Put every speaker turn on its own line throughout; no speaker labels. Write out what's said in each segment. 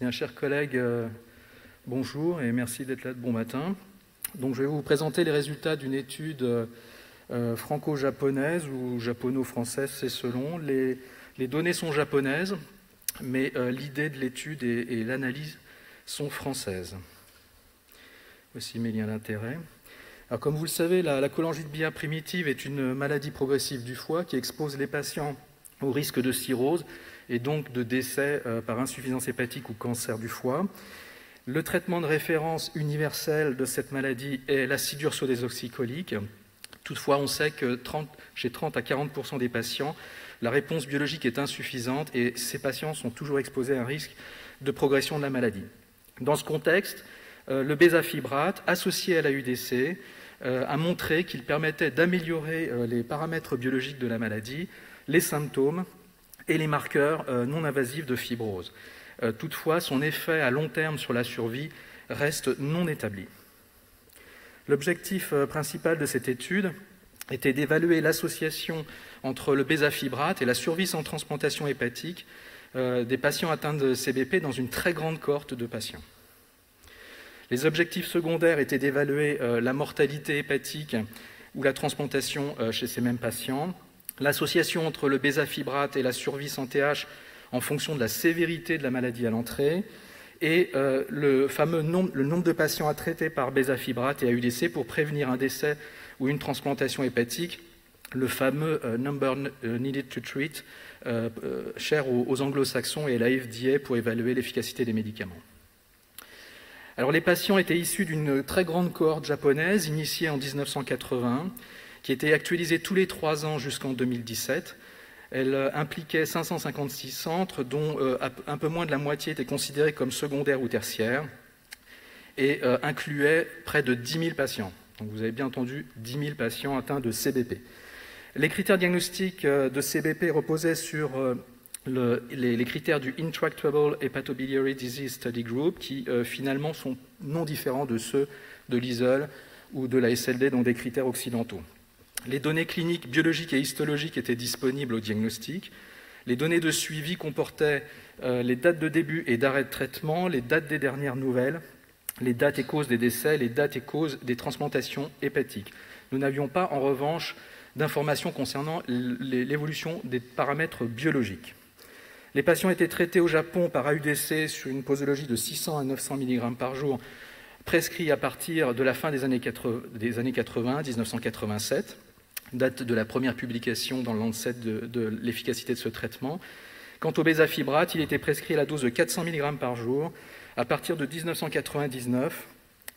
Bien, chers collègues, bonjour et merci d'être là de bon matin. Donc, je vais vous présenter les résultats d'une étude franco-japonaise ou japono-française, c'est selon. Les données sont japonaises, mais l'idée de l'étude et l'analyse sont françaises. Voici mes liens d'intérêt. Alors, comme vous le savez, la cholangite biliaire primitive est une maladie progressive du foie qui expose les patients au risque de cirrhose et donc de décès par insuffisance hépatique ou cancer du foie. Le traitement de référence universel de cette maladie est l'acide ursodesoxycholique. Toutefois, on sait que chez 30 à 40% des patients, la réponse biologique est insuffisante et ces patients sont toujours exposés à un risque de progression de la maladie. Dans ce contexte, le bézafibrate, associé à la UDC, a montré qu'il permettait d'améliorer les paramètres biologiques de la maladie, les symptômes et les marqueurs non invasifs de fibrose. Toutefois, son effet à long terme sur la survie reste non établi. L'objectif principal de cette étude était d'évaluer l'association entre le bézafibrate et la survie sans transplantation hépatique des patients atteints de CBP dans une très grande cohorte de patients. Les objectifs secondaires étaient d'évaluer la mortalité hépatique ou la transplantation chez ces mêmes patients, l'association entre le bézafibrate et la survie sans TH en fonction de la sévérité de la maladie à l'entrée, et le nombre de patients à traiter par bézafibrate et AUDC pour prévenir un décès ou une transplantation hépatique, le fameux number needed to treat, cher aux anglo-saxons et à la FDA pour évaluer l'efficacité des médicaments. Alors, les patients étaient issus d'une très grande cohorte japonaise initiée en 1980, qui était actualisée tous les 3 ans jusqu'en 2017. Elle impliquait 556 centres, dont un peu moins de la moitié étaient considérés comme secondaires ou tertiaires, et incluait près de 10 000 patients. Donc, vous avez bien entendu, 10 000 patients atteints de CBP. Les critères diagnostiques de CBP reposaient sur les critères du Intractable Hepatobiliary Disease Study Group, qui finalement sont non différents de ceux de l'ISOL ou de la SLD, donc des critères occidentaux. Les données cliniques, biologiques et histologiques étaient disponibles au diagnostic. Les données de suivi comportaient les dates de début et d'arrêt de traitement, les dates des dernières nouvelles, les dates et causes des décès, les dates et causes des transplantations hépatiques. Nous n'avions pas, en revanche, d'informations concernant l'évolution des paramètres biologiques. Les patients étaient traités au Japon par AUDC sur une posologie de 600 à 900 mg par jour, prescrit à partir de la fin des années 80, 1987, date de la première publication dans le Lancet de l'efficacité de ce traitement. Quant au bézafibrate, il était prescrit à la dose de 400 mg par jour à partir de 1999,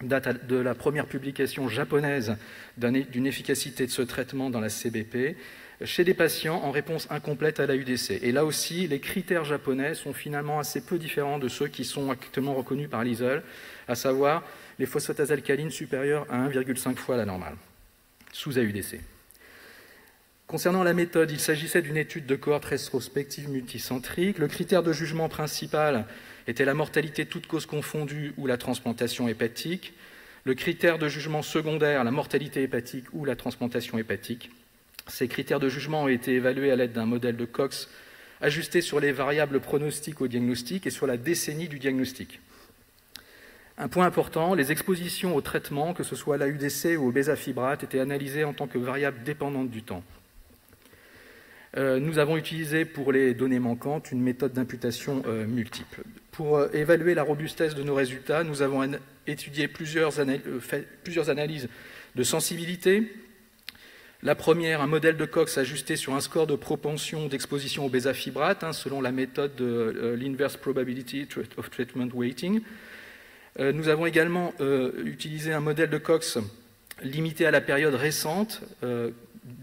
date de la première publication japonaise d'une efficacité de ce traitement dans la CBP, chez des patients en réponse incomplète à la UDC. Et là aussi, les critères japonais sont finalement assez peu différents de ceux qui sont actuellement reconnus par l'ISOL, à savoir les phosphatases alcalines supérieures à 1,5 fois la normale, sous AUDC. Concernant la méthode, il s'agissait d'une étude de cohorte rétrospective multicentrique. Le critère de jugement principal était la mortalité toutes causes confondues ou la transplantation hépatique. Le critère de jugement secondaire, la mortalité hépatique ou la transplantation hépatique. Ces critères de jugement ont été évalués à l'aide d'un modèle de Cox ajusté sur les variables pronostiques au diagnostic et sur la décennie du diagnostic. Un point important, les expositions au traitement, que ce soit à la UDC ou au bézafibrate, étaient analysées en tant que variables dépendantes du temps. Nous avons utilisé pour les données manquantes une méthode d'imputation multiple. Pour évaluer la robustesse de nos résultats, nous avons étudié fait plusieurs analyses de sensibilité. La première, un modèle de Cox ajusté sur un score de propension d'exposition au bézafibrate, selon la méthode de l'Inverse Probability of Treatment Weighting. Nous avons également utilisé un modèle de Cox limité à la période récente,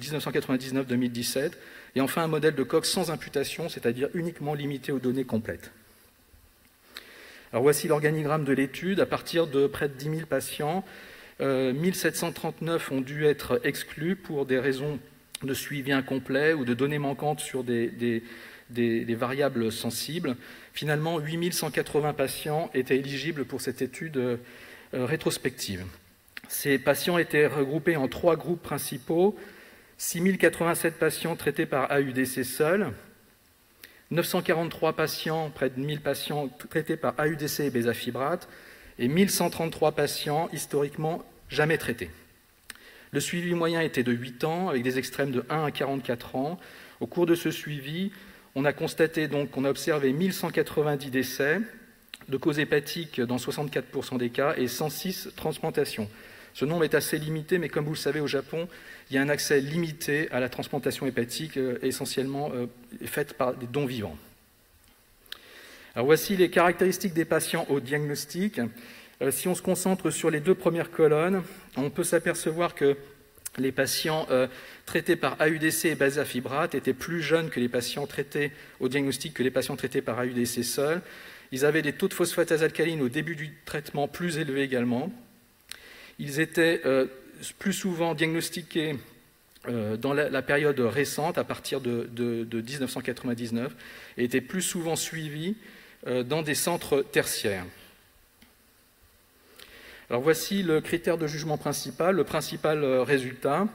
1999-2017, et enfin un modèle de Cox sans imputation, c'est-à-dire uniquement limité aux données complètes. Alors voici l'organigramme de l'étude. À partir de près de 10 000 patients, 1739 ont dû être exclus pour des raisons de suivi incomplet ou de données manquantes sur des variables sensibles. Finalement, 8180 patients étaient éligibles pour cette étude rétrospective. Ces patients étaient regroupés en 3 groupes principaux. 6087 patients traités par AUDC seul, 943 patients, près de 1000 patients traités par AUDC et bézafibrate, et 1133 patients historiquement jamais traités. Le suivi moyen était de 8 ans, avec des extrêmes de 1 à 44 ans. Au cours de ce suivi, on a constaté donc qu'on a observé 1190 décès de cause hépatique dans 64% des cas et 106 transplantations. Ce nombre est assez limité, mais comme vous le savez, au Japon, il y a un accès limité à la transplantation hépatique, essentiellement faite par des dons vivants. Alors voici les caractéristiques des patients au diagnostic. Si on se concentre sur les deux premières colonnes, on peut s'apercevoir que les patients traités par AUDC et bézafibrate étaient plus jeunes que les patients traités au diagnostic que les patients traités par AUDC seuls. Ils avaient des taux de phosphatase alcaline au début du traitement plus élevés également. Ils étaient plus souvent diagnostiqués dans la période récente, à partir de 1999, et étaient plus souvent suivis dans des centres tertiaires. Alors voici le critère de jugement principal, le principal résultat.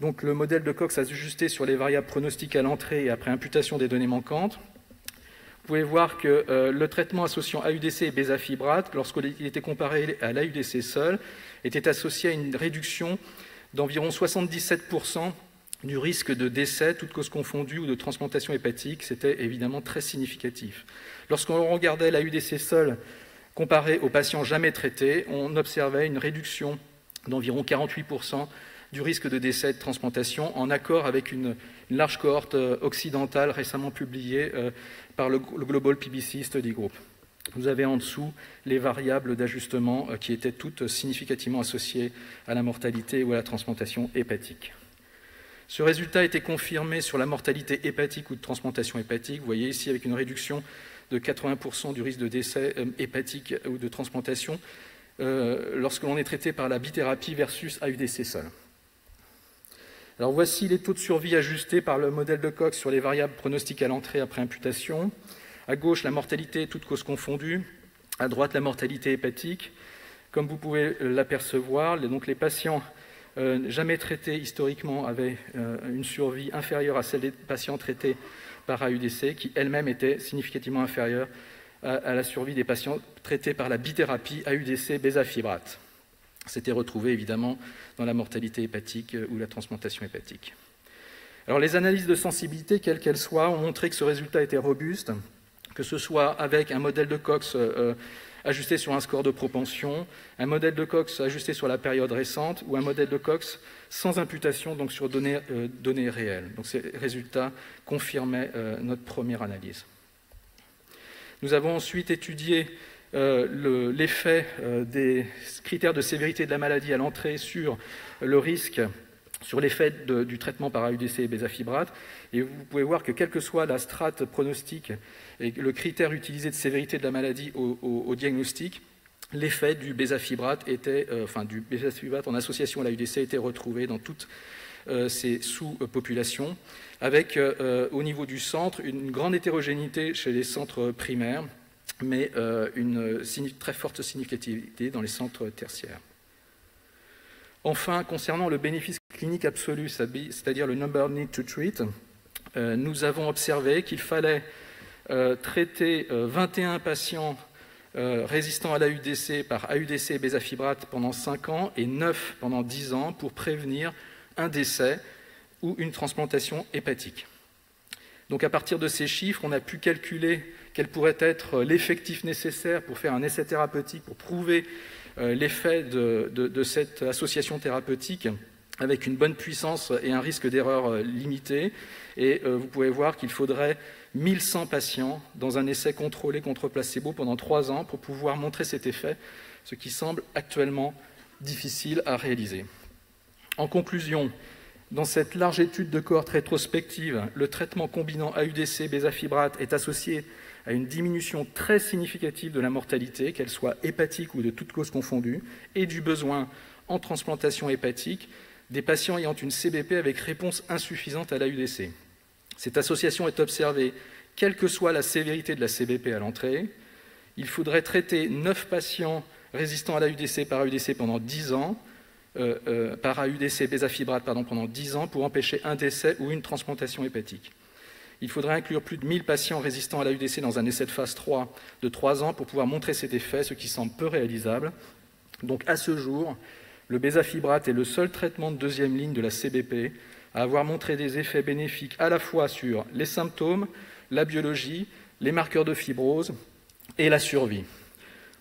Donc le modèle de Cox a ajusté sur les variables pronostiques à l'entrée et après imputation des données manquantes. Vous pouvez voir que le traitement associant AUDC et bézafibrate, lorsqu'il était comparé à l'AUDC seul, était associé à une réduction d'environ 77% du risque de décès, toutes causes confondues, ou de transplantation hépatique. C'était évidemment très significatif. Lorsqu'on regardait l'AUDC seul comparé aux patients jamais traités, on observait une réduction d'environ 48% du risque de décès de transplantation, en accord avec une large cohorte occidentale récemment publiée par le Global PBC Study Group. Vous avez en dessous les variables d'ajustement qui étaient toutes significativement associées à la mortalité ou à la transplantation hépatique. Ce résultat a été confirmé sur la mortalité hépatique ou de transplantation hépatique. Vous voyez ici avec une réduction de 80% du risque de décès hépatique ou de transplantation lorsque l'on est traité par la bithérapie versus AUDC seul. Alors voici les taux de survie ajustés par le modèle de Cox sur les variables pronostiques à l'entrée après imputation. À gauche, la mortalité, toutes causes confondues. À droite, la mortalité hépatique. Comme vous pouvez l'apercevoir, donc les patients jamais traités historiquement avaient une survie inférieure à celle des patients traités par AUDC, qui elle-même était significativement inférieure à la survie des patients traités par la bithérapie AUDC bézafibrate. C'était retrouvé évidemment dans la mortalité hépatique ou la transplantation hépatique. Alors les analyses de sensibilité, quelles qu'elles soient, ont montré que ce résultat était robuste, que ce soit avec un modèle de Cox ajusté sur un score de propension, un modèle de Cox ajusté sur la période récente ou un modèle de Cox sans imputation, donc sur données réelles. Donc ces résultats confirmaient notre première analyse. Nous avons ensuite étudié l'effet des critères de sévérité de la maladie à l'entrée sur le risque, sur l'effet du traitement par AUDC et bézafibrate. Et vous pouvez voir que quelle que soit la strate pronostique et le critère utilisé de sévérité de la maladie au diagnostic, l'effet du bézafibrate du bézafibrate en association à l'AUDC était retrouvé dans toutes ces sous-populations, avec au niveau du centre une grande hétérogénéité chez les centres primaires, mais une très forte significativité dans les centres tertiaires. Enfin, concernant le bénéfice clinique absolu, c'est-à-dire le number need to treat, nous avons observé qu'il fallait traiter 21 patients résistants à l'AUDC par AUDC et bézafibrate pendant 5 ans et 9 pendant 10 ans pour prévenir un décès ou une transplantation hépatique. Donc à partir de ces chiffres, on a pu calculer quel pourrait être l'effectif nécessaire pour faire un essai thérapeutique, pour prouver l'effet de cette association thérapeutique avec une bonne puissance et un risque d'erreur limité. Et vous pouvez voir qu'il faudrait 1100 patients dans un essai contrôlé contre placebo pendant 3 ans pour pouvoir montrer cet effet, ce qui semble actuellement difficile à réaliser. En conclusion, dans cette large étude de cohorte rétrospective, le traitement combinant AUDC bézafibrate est associé à une diminution très significative de la mortalité, qu'elle soit hépatique ou de toutes causes confondues, et du besoin en transplantation hépatique des patients ayant une CBP avec réponse insuffisante à l'AUDC. Cette association est observée quelle que soit la sévérité de la CBP à l'entrée. Il faudrait traiter 9 patients résistants à l'AUDC par AUDC pendant 10 ans, par AUDC bézafibrate pendant 10 ans pour empêcher un décès ou une transplantation hépatique. Il faudrait inclure plus de 1000 patients résistants à la UDC dans un essai de phase 3 de 3 ans pour pouvoir montrer cet effet, ce qui semble peu réalisable. Donc à ce jour, le bézafibrate est le seul traitement de deuxième ligne de la CBP à avoir montré des effets bénéfiques à la fois sur les symptômes, la biologie, les marqueurs de fibrose et la survie.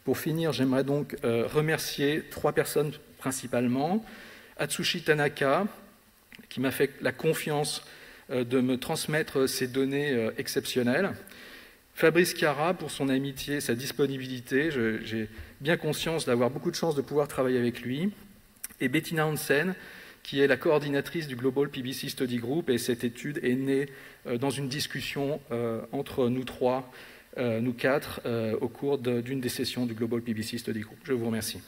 Pour finir, j'aimerais donc remercier 3 personnes principalement. Atsushi Tanaka, qui m'a fait la confiance de me transmettre ces données exceptionnelles. Fabrice Cara pour son amitié, sa disponibilité. J'ai bien conscience d'avoir beaucoup de chance de pouvoir travailler avec lui. Et Bettina Hansen, qui est la coordinatrice du Global PBC Study Group. Et cette étude est née dans une discussion entre nous 3, nous 4, au cours d'une des sessions du Global PBC Study Group. Je vous remercie.